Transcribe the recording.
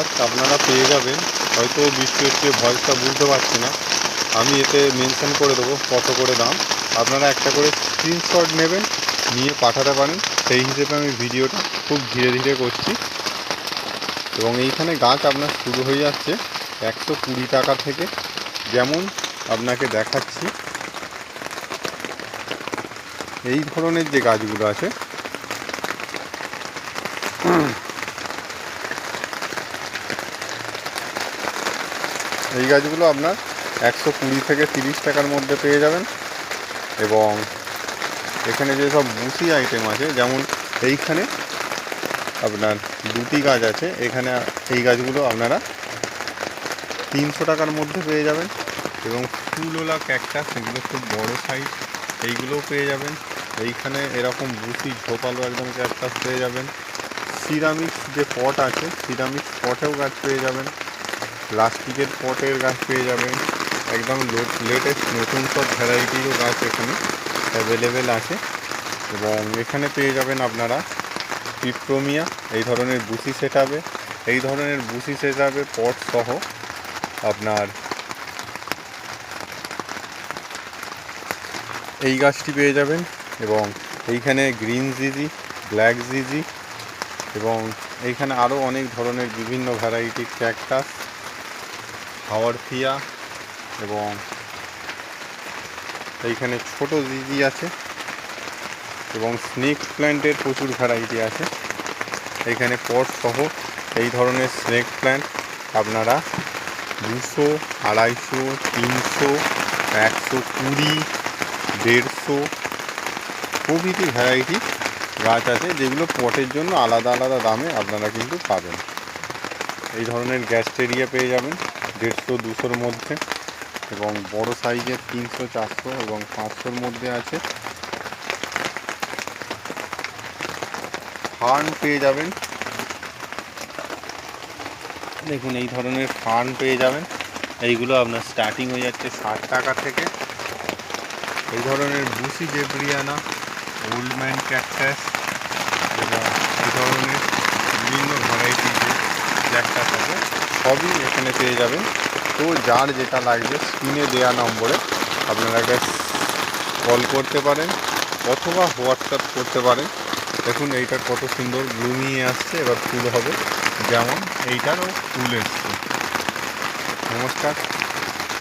গাছ আপনারা পেয়ে যাবেন। হয়তো বৃষ্টি হচ্ছে, ভয়েসটা বুঝতে পারছি না, আমি এতে মেনশন করে দেবো কত করে দাম। আপনারা একটা করে স্ক্রিনশট নেবেন, নিয়ে পাঠাতে পারেন। সেই হিসেবে আমি ভিডিওটা খুব ধীরে ধীরে করছি। এবং এইখানে গাছ আপনার শুরু হয়ে যাচ্ছে 120 টাকা থেকে। যেমন আপনাকে দেখাচ্ছি, এই ধরনের যে গাছগুলো আছে, এই গাছগুলো আপনার 120 থেকে 30 টাকার মধ্যে পেয়ে যাবেন। এবং এখানে যেসব বুসি আইটেম আছে, যেমন এইখানে আপনার দুটি গাছ আছে, এখানে এই গাছগুলো আপনারা 300 টাকার মধ্যে পেয়ে যাবেন। এবং ফুলওলা ক্যাকটাস, এগুলো খুব বড় সাইজ, এইগুলোও পেয়ে যাবেন। এইখানে এরকম বুসি ঝোপালো একদম ক্যাকটাস পেয়ে যাবেন। সিরামিক্স যে পট আছে, সিরামিক্স পটেও গাছ পেয়ে যাবেন। প্লাস্টিকের পটের গাছ পেয়ে যাবেন। একদম লেটেস্ট নতুন সব ভ্যারাইটিরও গাছ এখানে অ্যাভেলেবেল আছে। এবং এখানে পেয়ে যাবেন আপনারা পিপ্রোমিয়া, এই ধরনের বুসি সেটআপে, এই ধরনের বুসি সেটআপে পট সহ আপনার এই গাছটি পেয়ে যাবেন। এবং এইখানে গ্রিন জিজি, ব্ল্যাক জিজি, এবং এইখানে আরও অনেক ধরনের বিভিন্ন ভ্যারাইটির ক্যাকটাস, হাওয়ারথিয়া, এবং এইখানে ছোট জিজি আছে। এবং স্নেক প্ল্যান্টের প্রচুর ভ্যারাইটি আছে। এইখানে পট সহ এই ধরনের স্নেক প্ল্যান্ট আপনারা 200, 250, 300, 120, 150 প্রভৃতি ভ্যারাইটি গাছ আছে, যেগুলো পটের জন্য আলাদা আলাদা দামে আপনারা কিন্তু পাবেন। এই ধরনের গ্যাস্টেরিয়া পেয়ে যাবেন 150, 200-র মধ্যে। এবং বড় সাইজের 300, 400 এবং 500-র মধ্যে আছে। ফার্ন পেয়ে যাবেন, দেখুন এই ধরনের ফার্ন পেয়ে যাবেন। এইগুলো আপনার স্টার্টিং হয়ে যাচ্ছে 60 টাকা থেকে। এই ধরনের বুসি জেব্রিয়ানা, ওল্ডম্যান ক্যাকটাস, এবং এই ধরনের বিভিন্ন ভ্যারাইটি যে ক্যাকটাস আছে, সবই এখানে পেয়ে যাবেন। তো যার যেটা লাগবে স্ক্রিনে দেওয়া নম্বরে আপনারা কল করতে পারেন অথবা হোয়াটসঅ্যাপ করতে পারেন। দেখুন এইটা কত সুন্দর ব্লুমিয়ে আসছে, এবার ফুল হবে, যেমন এইটারও ফুল এসছে। নমস্কার।